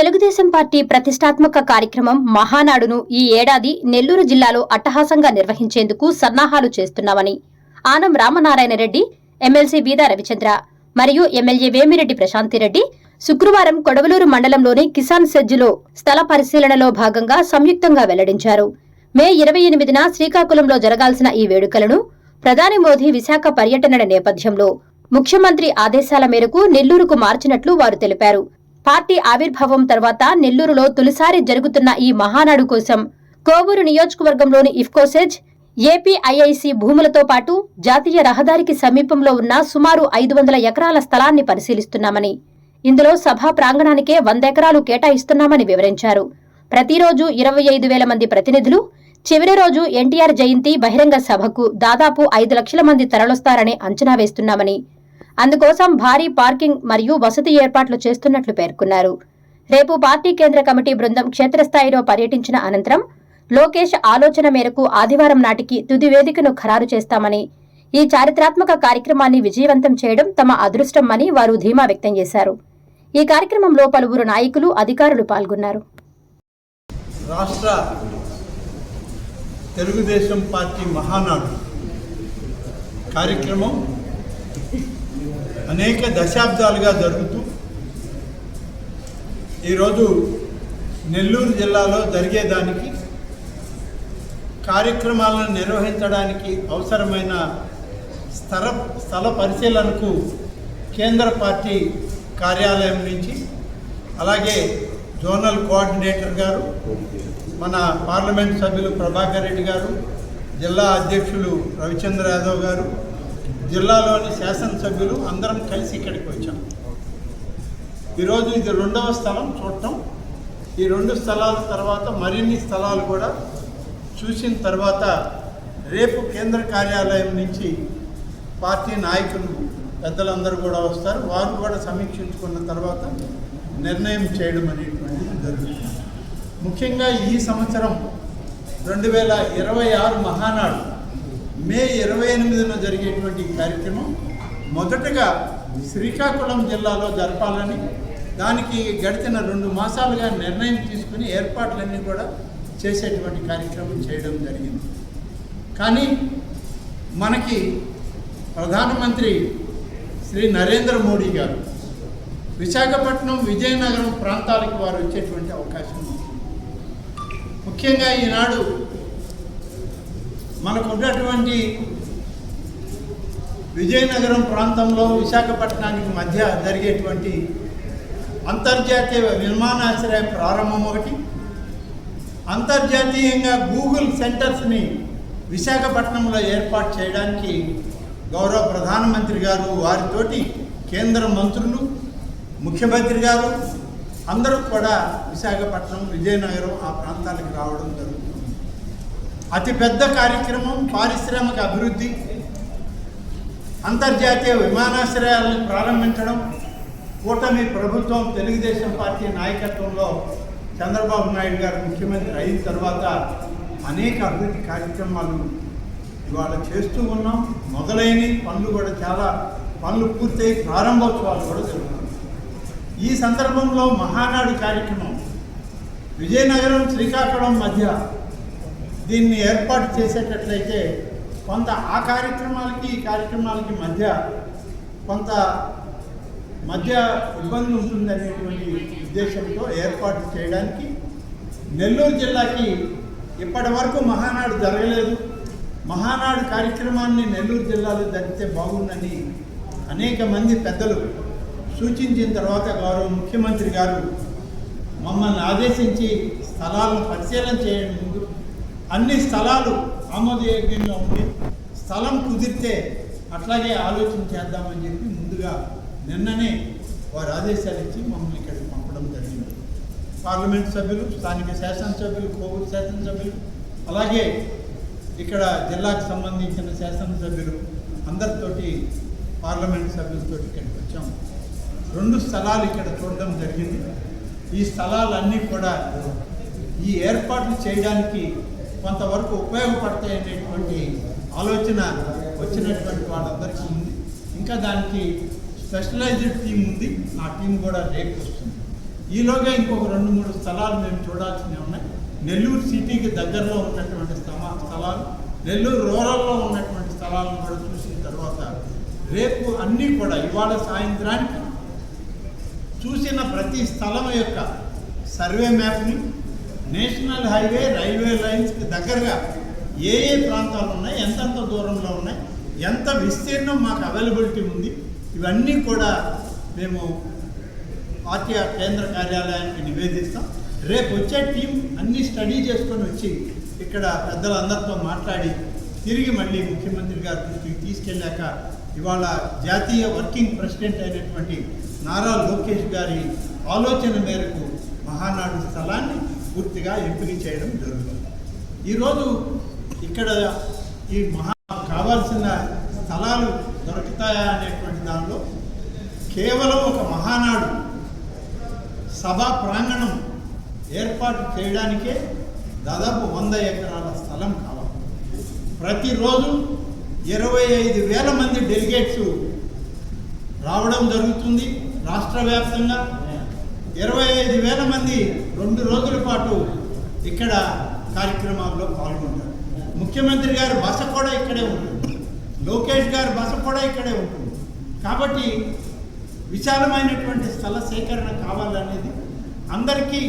Telugu Desam party ప్రతిష్టాత్మక కార్యక్రమం మహానాడును ఈ ఏడాది నెల్లూరు జిల్లాలో అట్టహాసంగా నిర్వహించేందుకు సన్నాహాలు చేస్తున్నామని ఆనం రామనారాయణ రెడ్డి, ఎమ్మెల్సీ బీదా రవిచంద్ర మరియు ఎమ్మెల్యే వేమిరెడ్డి ప్రశాంతిరెడ్డి శుక్రవారం కొడవలూరు మండలంలోని కిసాన్ సెజ్లో స్థల పరిశీలనలో భాగంగా సంయుక్తంగా వెల్లడించారు. మే 28న శ్రీకాకుళంలో జరగాల్సిన ఈ వేడుకలను ప్రధాని మోదీ విశాఖ పర్యటన నేపథ్యంలో ముఖ్యమంత్రి ఆదేశాల మేరకు నెల్లూరుకు మార్చినట్లు వారు తెలిపారు. పార్టీ ఆవిర్భావం తర్వాత నెల్లూరులో తొలిసారి జరుగుతున్న ఈ మహానాడు కోసం కోవూరు నియోజకవర్గంలోని ఇఫ్కోసెజ్, ఏపీఐఐసి భూములతో పాటు జాతీయ రహదారికి సమీపంలో ఉన్న సుమారు 500 ఎకరాల స్థలాన్ని పరిశీలిస్తున్నామని, ఇందులో సభా ప్రాంగణానికే 100 ఎకరాలు కేటాయిస్తున్నామని వివరించారు. ప్రతిరోజు 25,000 మంది ప్రతినిధులు, చివరి రోజు ఎన్టీఆర్ జయంతి బహిరంగ సభకు దాదాపు 5 లక్షల మంది తరలొస్తారని అంచనా వేస్తున్నామని, అందుకోసం భారీ పార్కింగ్ మరియు వసతి ఏర్పాట్లు చేస్తున్నట్లు పేర్కొన్నారు. రేపు పార్టీ కేంద్ర కమిటీ బృందం క్షేత్రస్థాయిలో పర్యటించిన అనంతరం లోకేష్ ఆలోచన మేరకు ఆదివారం నాటికి తుది వేదికను ఖరారు చేస్తామని, ఈ చారిత్రాత్మక కార్యక్రమాన్ని విజయవంతం చేయడం తమ అదృష్టం అని వారు ధీమా వ్యక్తం చేశారు. ఈ కార్యక్రమంలో పలువురు నాయకులు, అధికారులు పాల్గొన్నారు. రాష్ట్ర తెలుగుదేశం పార్టీ మహానాడు కార్యక్రమం అనేక దశాబ్దాలుగా జరుగుతూ ఈరోజు నెల్లూరు జిల్లాలో జరిగేదానికి, కార్యక్రమాలను నిర్వహించడానికి అవసరమైన స్థల పరిశీలనకు కేంద్ర పార్టీ కార్యాలయం నుంచి, అలాగే జోనల్ కోఆర్డినేటర్ గారు, మన పార్లమెంట్ సభ్యులు ప్రభాకర్ రెడ్డి గారు, జిల్లా అధ్యక్షులు రవిచంద్ర యాదవ్ గారు, జిల్లాలోని శాసనసభ్యులు అందరం కలిసి ఇక్కడికి వచ్చాం. ఈరోజు ఇది 2వ స్థలం చూడటం. ఈ 2 స్థలాల తర్వాత మరిన్ని స్థలాలు కూడా చూసిన తర్వాత రేపు కేంద్ర కార్యాలయం నుంచి పార్టీ నాయకులు, పెద్దలందరూ కూడా వస్తారు. వారు కూడా సమీక్షించుకున్న తర్వాత నిర్ణయం చేయడం అనేటువంటిది జరుగుతుంది. ముఖ్యంగా ఈ సంవత్సరం 2026 మహానాడు మే 28న జరిగేటువంటి కార్యక్రమం మొదటగా శ్రీకాకుళం జిల్లాలో జరపాలని, దానికి గడిచిన 2 మాసాలుగా నిర్ణయం తీసుకుని ఏర్పాట్లన్నీ కూడా చేసేటువంటి కార్యక్రమం చేయడం జరిగింది. కానీ మనకి ప్రధానమంత్రి శ్రీ నరేంద్ర మోడీ గారు విశాఖపట్నం, విజయనగరం ప్రాంతాలకు వారు వచ్చేటువంటి అవకాశం ఉంది. ముఖ్యంగా ఈనాడు మనకు ఉన్నటువంటి విజయనగరం ప్రాంతంలో విశాఖపట్నానికి మధ్య జరిగేటువంటి అంతర్జాతీయ విమానాశ్రయ ప్రారంభం ఒకటి, అంతర్జాతీయంగా గూగుల్ సెంటర్స్ని విశాఖపట్నంలో ఏర్పాటు చేయడానికి గౌరవ ప్రధానమంత్రి గారు, వారితోటి కేంద్ర మంత్రులు, ముఖ్యమంత్రి గారు అందరూ కూడా విశాఖపట్నం, విజయనగరం ఆ ప్రాంతాలకు రావడం జరుగుతుంది. అతిపెద్ద కార్యక్రమం పారిశ్రామిక అభివృద్ధి, అంతర్జాతీయ విమానాశ్రయాలను ప్రారంభించడం. కూటమి ప్రభుత్వం, తెలుగుదేశం పార్టీ నాయకత్వంలో చంద్రబాబు నాయుడు గారు ముఖ్యమంత్రి అయిన తర్వాత అనేక అభివృద్ధి కార్యక్రమాలు ఇవాళ చేస్తూ ఉన్నాం. మొదలైన పనులు కూడా, చాలా పనులు పూర్తయి ప్రారంభోత్సవాలు కూడా జరుగుతున్నాయి. ఈ సందర్భంలో మహానాడు కార్యక్రమం విజయనగరం, శ్రీకాకుళం మధ్య దీన్ని ఏర్పాటు చేసేటట్లయితే కొంత ఆ కార్యక్రమాలకి ఈ కార్యక్రమాలకి కొంత మధ్య ఇబ్బంది ఉంటుందనేటువంటి ఉద్దేశంతో ఏర్పాటు చేయడానికి నెల్లూరు జిల్లాకి ఇప్పటి వరకు మహానాడు జరగలేదు. మహానాడు కార్యక్రమాన్ని నెల్లూరు జిల్లాలో జరిగితే బాగుందని అనేక మంది పెద్దలు సూచించిన తర్వాత గౌరవ ముఖ్యమంత్రి గారు మమ్మల్ని ఆదేశించి స్థలాలను పరిశీలన చేయడం ముందు అన్ని స్థలాలు ఆమోదయోగ్యంగా ఉండి స్థలం కుదిరితే అట్లాగే ఆలోచన చేద్దామని చెప్పి ముందుగా నిన్ననే వారు ఆదేశాలు ఇచ్చి మమ్మల్ని ఇక్కడికి పంపడం జరిగింది. పార్లమెంట్ సభ్యులు, స్థానిక శాసనసభ్యులు, కోవూరు శాసనసభ్యులు, అలాగే ఇక్కడ జిల్లాకు సంబంధించిన శాసనసభ్యులు అందరితోటి, పార్లమెంట్ సభ్యులతో ఇక్కడికి వచ్చాం. 2 స్థలాలు ఇక్కడ చూడడం జరిగింది. ఈ స్థలాలన్నీ కూడా ఈ ఏర్పాట్లు చేయడానికి కొంతవరకు ఉపయోగపడతాయి అనేటువంటి ఆలోచన వచ్చినటువంటి వాళ్ళందరికీ ఉంది. ఇంకా దానికి స్పెషలైజ్డ్ టీం ఉంది, ఆ టీం కూడా రేపు వస్తుంది. ఈలోగా ఇంకొక 2-3 స్థలాలు మేము చూడాల్సినవి ఉన్నాయి. నెల్లూరు సిటీకి దగ్గరలో ఉన్నటువంటి స్థలాలు, నెల్లూరు రూరల్లో ఉన్నటువంటి స్థలాలను కూడా చూసిన తర్వాత రేపు అన్నీ కూడా ఇవాళ సాయంత్రానికి చూసిన ప్రతి స్థలం యొక్క సర్వే మ్యాప్ని, నేషనల్ హైవే, రైల్వే లైన్స్కి దగ్గరగా ఏ ప్రాంతాలు ఉన్నాయి, ఎంతెంత దూరంలో ఉన్నాయి, ఎంత విస్తీర్ణం మాకు అవైలబిలిటీ ఉంది, ఇవన్నీ కూడా మేము పార్టీ కేంద్ర కార్యాలయానికి నివేదిస్తాం. రేపు వచ్చే టీం అన్నీ స్టడీ చేసుకొని వచ్చి ఇక్కడ పెద్దలందరితో మాట్లాడి తిరిగి మళ్ళీ ముఖ్యమంత్రి గారి దృష్టికి తీసుకెళ్ళాక ఇవాళ జాతీయ వర్కింగ్ ప్రెసిడెంట్ అయినటువంటి నారా లోకేష్ గారి ఆలోచన మేరకు మహానాడు స్థలాన్ని పూర్తిగా ఎంపిక చేయడం జరుగుతుంది. ఈరోజు ఇక్కడ ఈ కావాల్సిన స్థలాలు దొరుకుతాయా అనేటువంటి దానిలో కేవలం ఒక మహానాడు సభా ప్రాంగణం ఏర్పాటు చేయడానికే దాదాపు 100 ఎకరాల స్థలం కావాలి. ప్రతిరోజు 25,000 మంది డెలిగేట్స్ రావడం జరుగుతుంది. రాష్ట్ర వ్యాప్తంగా 25,000 మంది 2 రోజుల పాటు ఇక్కడ కార్యక్రమాల్లో పాల్గొంటారు. ముఖ్యమంత్రి గారి బస కూడా ఇక్కడే ఉంటుంది, లోకేష్ గారి బస కూడా ఇక్కడే ఉంటుంది. కాబట్టి విశాలమైనటువంటి స్థల సేకరణ కావాలనేది, అందరికీ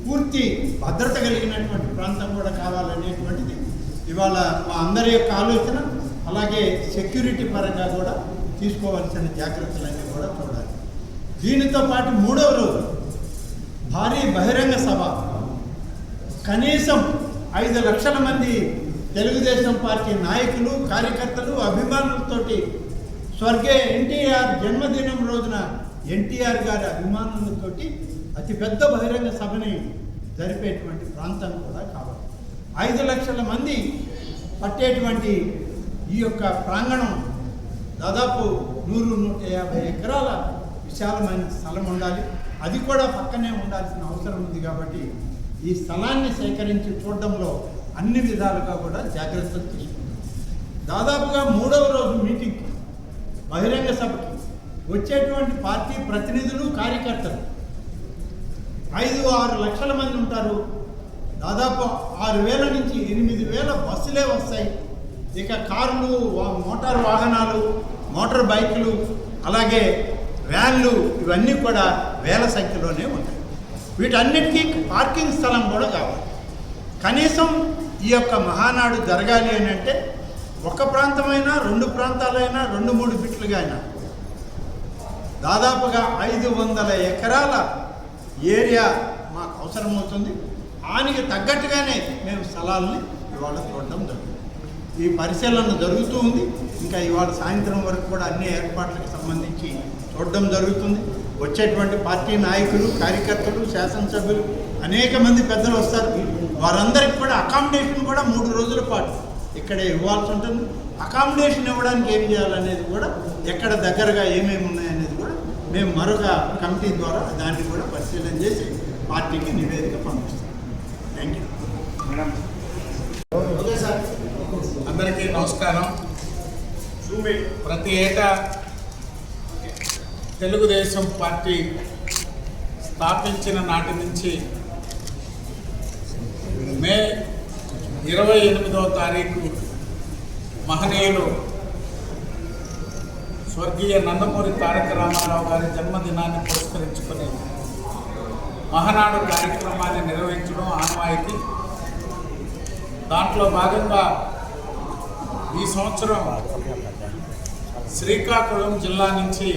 పూర్తి భద్రత కలిగినటువంటి ప్రాంతం కూడా కావాలనేటువంటిది ఇవాళ మా అందరి యొక్క ఆలోచన. అలాగే సెక్యూరిటీ పరంగా కూడా తీసుకోవాల్సిన జాగ్రత్తలన్నీ కూడా చూడాలి. దీనితో పాటు 3వ రోజు భారీ బహిరంగ సభ, కనీసం 5 లక్షల మంది తెలుగుదేశం పార్టీ నాయకులు, కార్యకర్తలు, అభిమానులతోటి స్వర్గీయ ఎన్టీఆర్ జన్మదినం రోజున ఎన్టీఆర్ గారి అభిమానులతోటి అతిపెద్ద బహిరంగ సభని జరిపేటువంటి ప్రాంతం కూడా కావాలి. 5 లక్షల మంది పట్టేటువంటి ఈ యొక్క ప్రాంగణం దాదాపు 100-150 ఎకరాల విశాలమైన స్థలం ఉండాలి. అది కూడా పక్కనే ఉండాల్సిన అవసరం ఉంది. కాబట్టి ఈ స్థలాన్ని సేకరించి చూడడంలో అన్ని విధాలుగా కూడా జాగ్రత్తలు తీసుకుంటాం. దాదాపుగా 3వ రోజు మీటింగ్కి, బహిరంగ సభకి వచ్చేటువంటి పార్టీ ప్రతినిధులు, కార్యకర్తలు 5-6 లక్షల మంది ఉంటారు. దాదాపు 6,000 నుంచి 8,000 బస్సులే వస్తాయి. ఇక కార్లు, మోటార్ వాహనాలు, మోటార్ బైకులు, అలాగే వ్యాన్లు, ఇవన్నీ కూడా వేల సంఖ్యలోనే ఉంటాయి. వీటన్నిటికీ పార్కింగ్ స్థలం కూడా కావాలి. కనీసం ఈ యొక్క మహానాడు జరగాలి అని అంటే ఒక ప్రాంతమైనా, 2 ప్రాంతాలైనా, 2-3 బిట్లుగా అయినా దాదాపుగా 500 ఎకరాల ఏరియా మాకు అవసరమవుతుంది. దానికి తగ్గట్టుగానే మేము స్థలాలని ఇవాళ చూడడం జరుగుతుంది. ఈ పరిశీలన జరుగుతూ ఉంది. ఇంకా ఇవాళ సాయంత్రం వరకు కూడా అన్ని ఏర్పాట్లకు సంబంధించి చూడడం జరుగుతుంది. వచ్చేటువంటి పార్టీ నాయకులు, కార్యకర్తలు, శాసనసభ్యులు, అనేక మంది పెద్దలు వస్తారు. వారందరికీ కూడా అకామిడేషన్ కూడా 3 రోజుల పాటు ఇక్కడే ఇవ్వాల్సి ఉంటుంది. అకామిడేషన్ ఇవ్వడానికి ఏం చేయాలనేది కూడా, ఎక్కడ దగ్గరగా ఏమేమి ఉన్నాయనేది కూడా మేము మరొక కమిటీ ద్వారా దాన్ని కూడా పరిశీలన చేసి పార్టీకి నివేదిక పంపిస్తాం. Thank you madam. Okay sir. అందరికీ నమస్కారం. ప్రతి ఏటా తెలుగుదేశం పార్టీ స్థాపించిన నాటి నుంచి మే 28వ తారీఖు మహనీయులు స్వర్గీయ నందమూరి తారక రామారావు గారి జన్మదినాన్ని పురస్కరించుకొని మహానాడు కార్యక్రమాన్ని నిర్వహించడం ఆనవాయితీ. దాంట్లో భాగంగా ఈ సంవత్సరం శ్రీకాకుళం జిల్లా నుంచి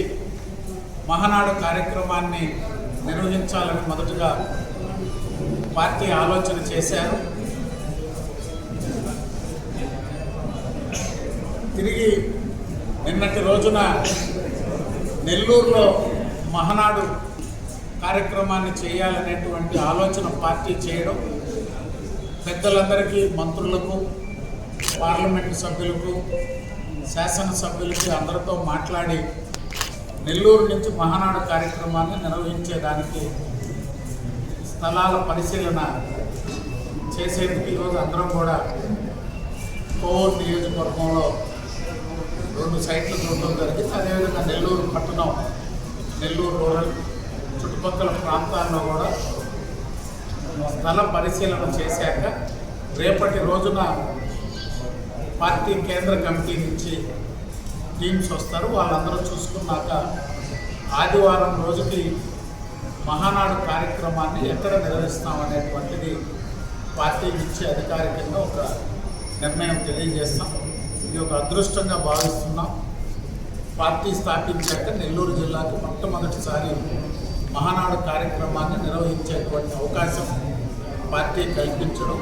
మహానాడు కార్యక్రమాన్ని నిర్వహించాలని మొదటగా పార్టీ ఆలోచన చేశారు. తిరిగి నిన్నటి రోజున నెల్లూరులో మహానాడు కార్యక్రమాన్ని చేయాలనేటువంటి ఆలోచన పార్టీ చేయడం, పెద్దలందరికీ, మంత్రులకు, పార్లమెంటు సభ్యులకు, శాసనసభ్యులకి అందరితో మాట్లాడి నెల్లూరు నుంచి మహానాడు కార్యక్రమాన్ని నిర్వహించేదానికి స్థలాల పరిశీలన చేసేందుకు ఈరోజు అందరం కూడా కోవూరు నియోజకవర్గంలో 2 సైట్లు చూడడం జరిగింది. అదేవిధంగా నెల్లూరు పట్టణం, నెల్లూరు రూరల్, చుట్టుపక్కల ప్రాంతాల్లో కూడా స్థల పరిశీలన చేశాక రేపటి రోజున పార్టీ కేంద్ర కమిటీ నుంచి టీమ్స్ వస్తారు. వాళ్ళందరూ చూసుకున్నాక ఆదివారం రోజుకి మహానాడు కార్యక్రమాన్ని ఎక్కడ నిర్వహిస్తామనేటువంటిది పార్టీ నుంచి అధికారికంగా ఒక నిర్ణయం తెలియజేస్తాం. ఇది ఒక అదృష్టంగా భావిస్తున్నాం. పార్టీ స్థాపించాక నెల్లూరు జిల్లాకు మొట్టమొదటిసారి మహానాడు కార్యక్రమాన్ని నిర్వహించేటువంటి అవకాశం పార్టీ కల్పించడం,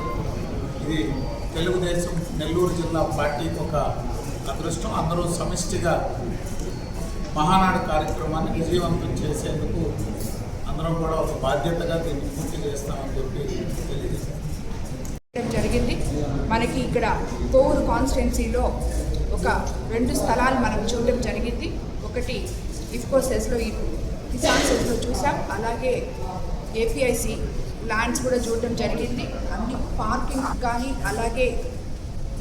ఇది తెలుగుదేశం నెల్లూరు జిల్లా పార్టీకి ఒక అదృష్టం. అందరూ సమిష్టిగా మహానాడు కార్యక్రమాన్ని విజయవంతం చేసేందుకు అందరం కూడా ఒక బాధ్యతగా దీన్ని పూర్తి చేస్తామని చెప్పి తెలియజేస్తాం జరిగింది. మనకి ఇక్కడ కోవూరు కాన్స్టిట్యున్సీలో ఒక 2 స్థలాలు మనం చూడడం జరిగింది. ఒకటి ఇఫ్కో సెస్లో కిసాన్ సెస్లో చూసాం, అలాగే ఏపీఐసి ల్యాండ్స్ కూడా చూడడం జరిగింది. అన్ని పార్కింగ్ కానీ అలాగే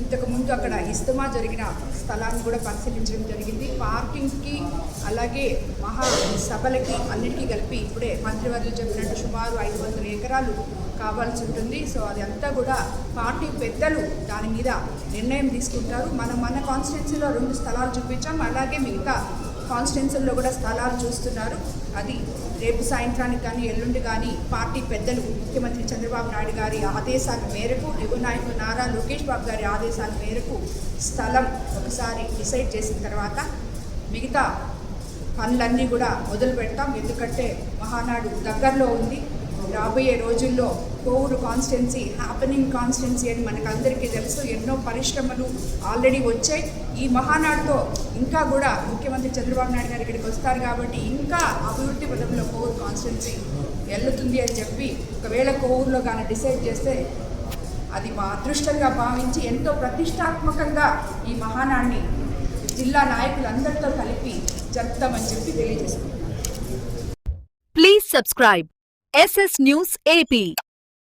ఇంతకుముందు అక్కడ ఇస్తమా జరిగిన స్థలాన్ని కూడా పరిశీలించడం జరిగింది. పార్కింగ్కి అలాగే మహాసభలకి అన్నిటికీ కలిపి ఇప్పుడే మంత్రివర్యులు చెప్పినట్టు సుమారు 500 ఎకరాలు కావాల్సి ఉంటుంది. సో అది అంతా కూడా పార్టీ పెద్దలు దాని మీద నిర్ణయం తీసుకుంటారు. మన కాన్స్టిట్యున్సీలో 2 స్థలాలు చూపించాం, అలాగే మిగతా కాన్స్టిట్యున్సీల్లో కూడా స్థలాలు చూస్తున్నారు. అది రేపు సాయంత్రానికి కానీ ఎల్లుండి కానీ పార్టీ పెద్దలు ముఖ్యమంత్రి చంద్రబాబు నాయుడు గారి ఆదేశాల మేరకు, యువ నాయకుడు నారా లోకేష్ బాబు గారి ఆదేశాల మేరకు స్థలం ఒకసారి డిసైడ్ చేసిన తర్వాత మిగతా పనులన్నీ కూడా మొదలు పెడతాం. ఎందుకంటే మహానాడు దగ్గరలో ఉంది. రాబోయే రోజుల్లో కోవూరు కాన్స్టిట్యున్సీ హ్యాపెనింగ్ కాన్స్టిట్యున్సీ అని మనకందరికీ తెలుసు. ఎన్నో పరిశ్రమలు ఆల్రెడీ వచ్చాయి. ఈ మహానాడుతో ఇంకా కూడా ముఖ్యమంత్రి చంద్రబాబు నాయుడు గారు ఇక్కడికి వస్తారు కాబట్టి ఇంకా అభివృద్ధి పదంలో కోవూరు కాన్స్టిట్యున్సీ వెళ్తుంది అని చెప్పి ఒకవేళ కోవూరులో కానీ డిసైడ్ చేస్తే అది మా అదృష్టంగా భావించి ఎంతో ప్రతిష్టాత్మకంగా ఈ మహానాడిని జిల్లా నాయకులందరితో కలిపి జరుపుతామని చెప్పి తెలియజేస్తున్నాం. Please subscribe SS News AP.